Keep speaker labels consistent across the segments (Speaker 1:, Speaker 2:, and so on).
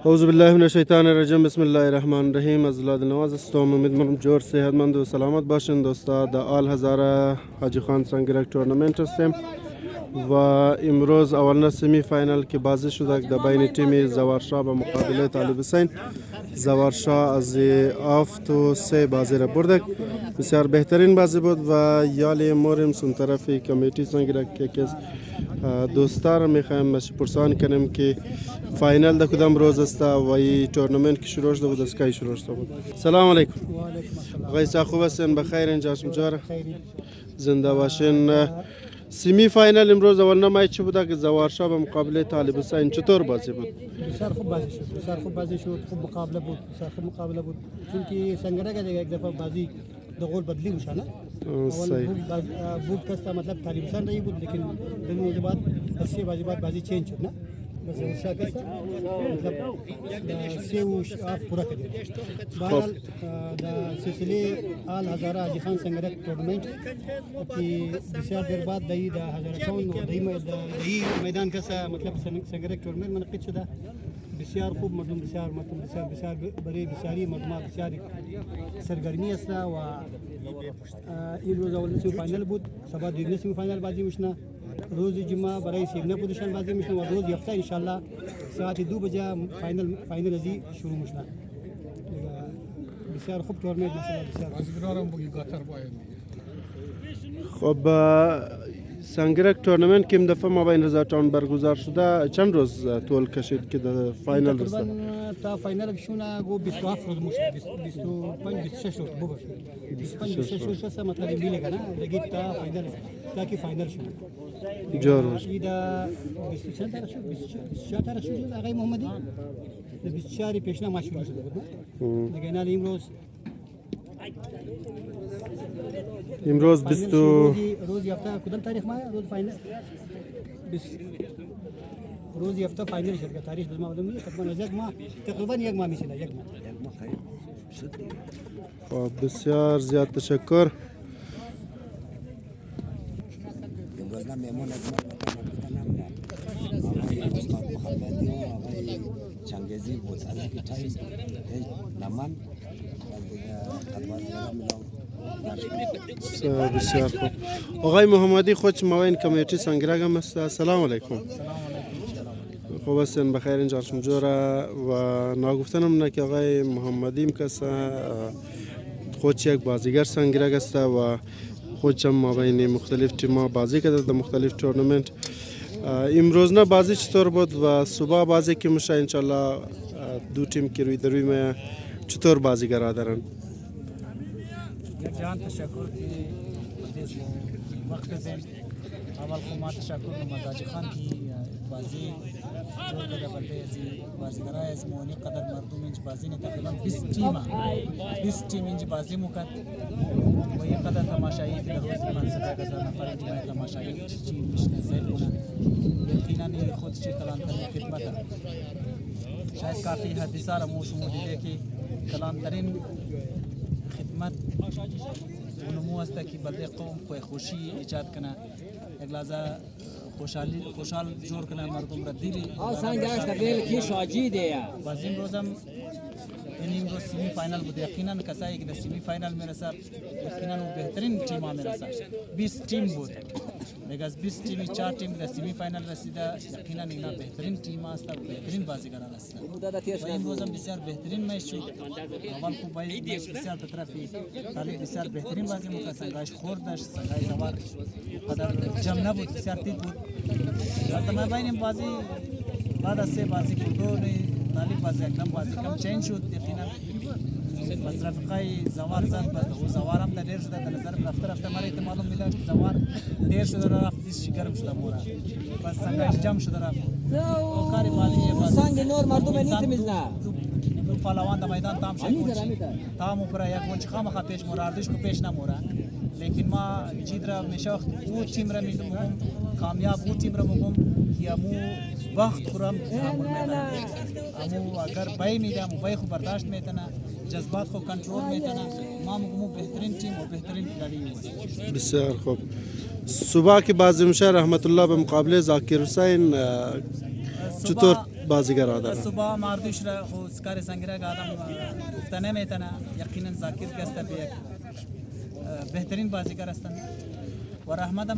Speaker 1: اعوذ بالله من الشیطان الرجیم. بسم الله الرحمن الرحیم. از الله نواز استم. امیدوارم جور صحتمند و سلامت باشین دوستا. در آل هزاره حاجی خان سنگرک تورنمنت هستیم و امروز اولین سمی فاینال که بازی شده در بین تیم زوارشاه به مقابل طالب حسین. زوارشاه از 7-3 بازی را برد. بسیار بهترین بازی بود و یالی مورم سون طرفی کمیتی سنگرک که دوستا را میخوایم پرسان کنیم که فاینال در کدام روز است و این تورنمنت که شروع شده بود از کی شروع شده بود. سلام علیکم.
Speaker 2: و علیکم السلام.
Speaker 1: آقای سا خوب هستین؟ بخیر اینجا شمجار زنده باشین. سمی فاینال امروز اولین میچ بوده که زوارشاه به مقابل طالب حسین. چطور بازی بود؟
Speaker 2: بسیار خوب بازی شد. بسیار خوب بازی شد. خوب مقابله بود. بسیار خوب مقابله بود. چون که سنگرک یک دفعه بازی دو گل بدلی میشه نه.
Speaker 1: صحیح.
Speaker 2: بود کستا مطلب طالب حسین رही بود لیکن دو روز بعد اسی بازی بعد بازی چینج شد نه. بس زوارشاه کستا مطلب سه و آف پورا کردی. بهرحال در سلسله آل هزاره حاجی خان سنگرک تورنمنت که بسیار دیر بعد دایی در هزارتون و دایی میدان کسا مطلب سنگرک تورنمنت منعقد شده. بسیار خوب مردم بسیار برای بسیاری مردم بسیار سرگرمی است و این روز اول سمی فاینال بود. سبا دوم سمی فاینال بازی میشنه. روز جمعه برای سیمنا پوزیشن بازی میشنه و روز یفته ان شاء الله ساعت 2 بجه فاینال ازی شروع میشنه. بسیار خوب تورنمنت مثلا بسیار
Speaker 3: بازیگران بگی قطر باید.
Speaker 1: خب سنگرک تورنمنت که این دفعه ما بین رضا تاون برگزار شده چند روز طول کشید که در فاینال رسید؟
Speaker 2: تقریبا تا فاینال شونه گو 27 روز مشت 25 26 روز بوده 25 26 روز است مطلب میله کنه دیگه تا فاینال تا کی فاینال شونه
Speaker 1: جورج
Speaker 2: ایدا 24 تاریخ شد 24 تاریخ شد آقای محمدی 24 پیشنا ماچ شروع شده بود دیگه نه امروز روز یافته کدام تاریخ ما روز فاینال روز یافته فاینال شد تاریخ ما معلوم نیست تقریبا یک ماه میشه یک ماه.
Speaker 1: بسیار زیاد تشکر.
Speaker 4: امروز مهمان از استاد محمدی و آقای چنگزی بود از این تایم نمان
Speaker 1: بسیار خوب. آقای محمدی خود موین کمیتی سنگرک هم است. سلام علیکم. خوب هستین؟ بخیر اینجا شمجوره و ناگفتنم نه که آقای محمدی کس خودش یک بازیگر سنگرک است و خودش هم بین مختلف تیم بازی کرده در مختلف تورنمنت. امروز نه بازی چطور بود و صبح بازی که میشه انشالله دو تیم که روی دروی ما چطور بازیگرا دارن؟
Speaker 5: یک جهان تشکر که وقت زن اول خو تشکر مزاج خان کی بازی جو کرده بلده ازی بازیگرای از مونی قدر مردم اینج بازی نه تقریبا 20 تیم اینج بازی مکد و یک قدر تماشایی که در روز 500,000 نفر اینج تماشایی چی میشنه زیل کنن یقینا خود چی کلانترین خدمت شاید کافی حدیثا را مو شما دیده که کلانترین خدمت ونمو است که بلده قوم خوی خوشی ایجاد کنه یک لحظه خوشحال جور کنه مردم را دیری
Speaker 6: سنگرک تبدیل کی شاجی ده
Speaker 5: باز این روزم این روز سیمی فاینال بود یقینا کسایی که در سیمی فاینال میرسه یقینا بهترین تیم ها میرسه 20 تیم بود دیگه از 20 تیم 4 تیم در سیمی فاینال رسیده یقینا اینا بهترین تیم است بهترین بازیگران هستند و این روزم بسیار بهترین میچ شد اول خوب میچ بسیار به طرفی طالب بسیار بهترین بازی میکرد سنگایش خورد داشت سنگای زوار قدر جمع نبود بسیار تیز بود در بین بازی بعد از سه بازی که دو طالب بازی کم چینج شد یقینا بس رفقای زوار زد بس او زوار هم دیر شده در نظر رفته مرا احتمال میداد که زوار دیر شده رفت دیش گرم شده مورا بس سنگش جمع شده رفت او کاری بازی
Speaker 6: سنگ نور مردم نیت میزنه
Speaker 5: دو پهلوان در میدان تام شد تام پر یک منچ خام پیش مورا اردش کو پیش نمورا لیکن ما جیدرا میشاخت او تیم را میدم کامیاب او تیم را مگم که مو وقت خورم تعامل میکنم امو اگر بای میدم و بای خو برداشت میکنه جذبات خو کنترل میکنه ما مگم بهترین تیم و بهترین کلالی است.
Speaker 1: بسیار خوب. صبح که بازی میشه رحمت الله به مقابله ذاکر حسین چطور؟ بازیگر دارن.
Speaker 5: صبح مردوش را خو سکار سنگرا آدم گفته نمیتونه یقینا ذاکر کسته به یک بهترین بازیگر هستند و رحمت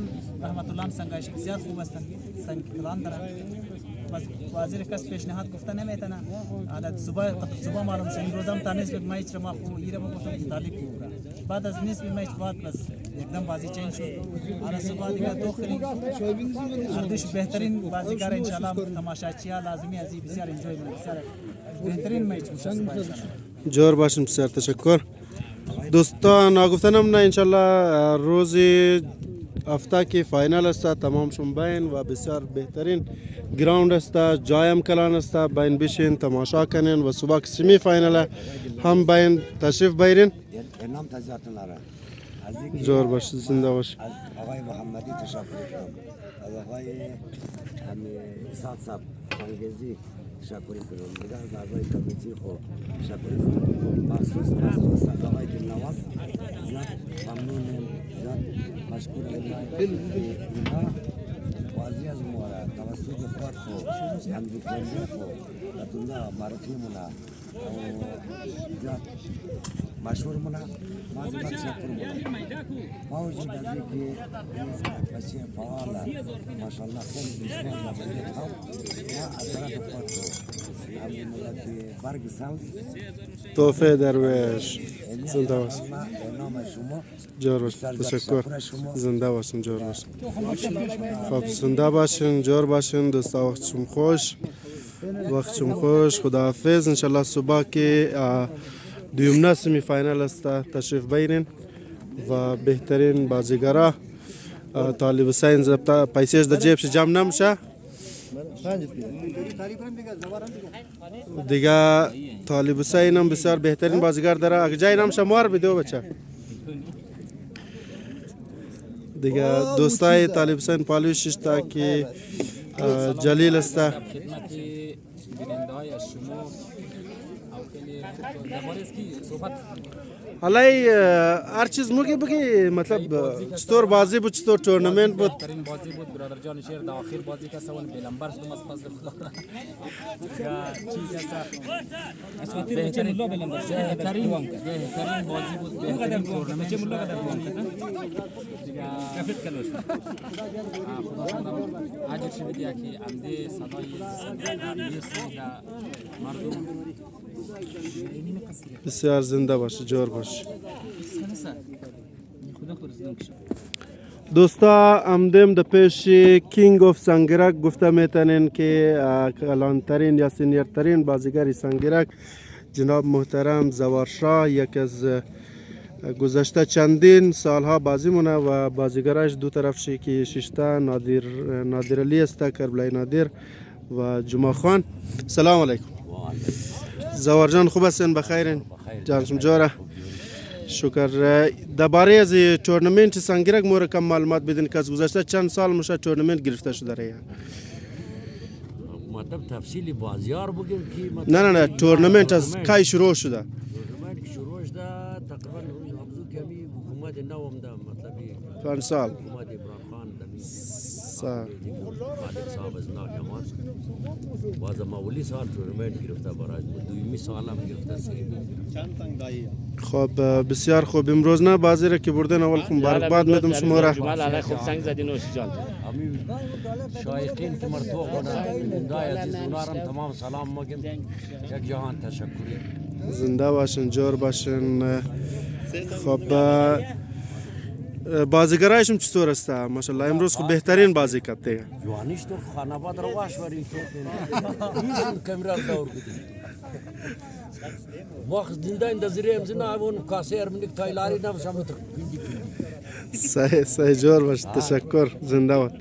Speaker 5: الله هم سنگاش بسیار خوب هستند سنگ کلان دارن بس وزیر کس پیشنهاد گفته نمیتونه حالا صبح معلوم شد این روزم تا نصف میچ ما خو ایره بگفتم طالب کوبرا بعد از نصف میچ بعد بس एकदम بازی چنج شد حالا صبح دیگه داخلی اردوش بهترین بازیگر ان شاء الله تماشاچی‌ها لازمی ازی بسیار انجوی بسیار بهترین میچ میشه ان شاء الله.
Speaker 1: جور باشیم، بسیار تشکر دوستان. نگفتنم نه انشالله روز هفته که فاینال است تمام شون بین و بسیار بهترین گراوند است، جایم کلان است، بین بشین تماشا کنین و صبح سمی فاینال هم بین تشریف بیارین.
Speaker 4: نام تزیاتون آره.
Speaker 1: جور باش، زنده باش.
Speaker 4: از آقای محمدی تشکر کنم، از آقای اسحاق صاحب چنگزی تشکر کنم، دیگه از اعضای کمیته خو تشکر کنم، مخصوص از آقای دلنواز زیاد ممنونم، زیاد مشکور اینا بازی از مورا توسط خود خو همزی کنده خو اتونا معرفی منا زیاد مشهور منا ما زیاد تشکر منا ما وجود از اینکه بچه فعال ماشاءالله خیلی بیشتر نبوده هم ما از طرف خود همین ملت برگ ساوز
Speaker 1: توفه درویش زنده باش.
Speaker 4: نام شما
Speaker 1: جور باش، تشکر. زنده باشین، جور باشین. خب زنده باشین، جور باشین دوستا. وقتشون خوش، وقتشون خوش. خداحافظ. انشالله صبح که دویمنه سمی فاینال است تشریف بیارین و بهترین بازیگرا طالب حسین زبطه پیسیش در جیبش جمع نمیشه دیگه. طالب حسین هم بسیار بهترین بازیگر داره، اگه جای نمیشه مار بیدو بچه دیگه. دوستای طالب حسین پالوش است که جلیل است.
Speaker 3: خدمت بیننده های شما او خیلی درباره از کی صحبت
Speaker 1: حالا هر چیز بگی مطلب چطور بازی بود، چطور تورنمنت بود.
Speaker 3: بهترین بازی بود برادر جان شیر در آخر بازی که سوال بلنبر شدم از فضل خدا بهترین بازی بود، بهترین تورنمنت دیگه خدا اجر شوید که عمده صدای مردم
Speaker 1: بسیار زنده باش، جور باش دوستا. امدم در پیش کینگ آف سنگرک گفته میتونین که کلانترین یا سینیرترین بازیگر سنگرک جناب محترم زوارشاه یک از گذشته چندین سالها بازی مونه و بازیگرش دو طرف شی که ششته نادر علی است، کربلای نادر و جمعه خان. سلام علیکم. زوار جان خوب هستین؟ بخیرین؟ جانشم جوره. شکر. درباره از تورنمنت سنگرک مورد کم معلومات بدین که از گذشته چند سال میشه تورنمنت گرفته شده راه؟
Speaker 7: مطلب تفصیلی بازیار بگیم که
Speaker 1: نه تورنمنت از کی شروع شده؟
Speaker 7: تورنمنت که شروع شده تقریبا ابزو کمی حکومت نوام ده مطلبی
Speaker 1: چند سال؟
Speaker 7: حکومت ابراهیم خان دمی
Speaker 1: سال
Speaker 7: خادم صاحب از ناکمان باز مولی سال تورنمنت گرفته برای دویمی سال هم گرفته سیمی.
Speaker 1: خب بسیار خوب. امروز نه بازی را که بردن اول کم مبارکباد میدم شما را.
Speaker 8: جمال خوب سنگ زدی نوش جان.
Speaker 7: همین شایقین که مرتوع کنه بینندای عزیز اونارم تمام سلام مگم یک جهان تشکری.
Speaker 1: زنده باشن، جور باشن. خب بازیگرایشون چطور است؟ ماشاءالله امروز خب بهترین بازی کرده.
Speaker 7: جوانیش تو خانواده رو واش وری تو این کامرا دور بدی. وقت زنده این دزریم زنا اون کاسر منک تایلاری نمیشم تو.
Speaker 1: صحیح جور باش، تشکر. زنده باد.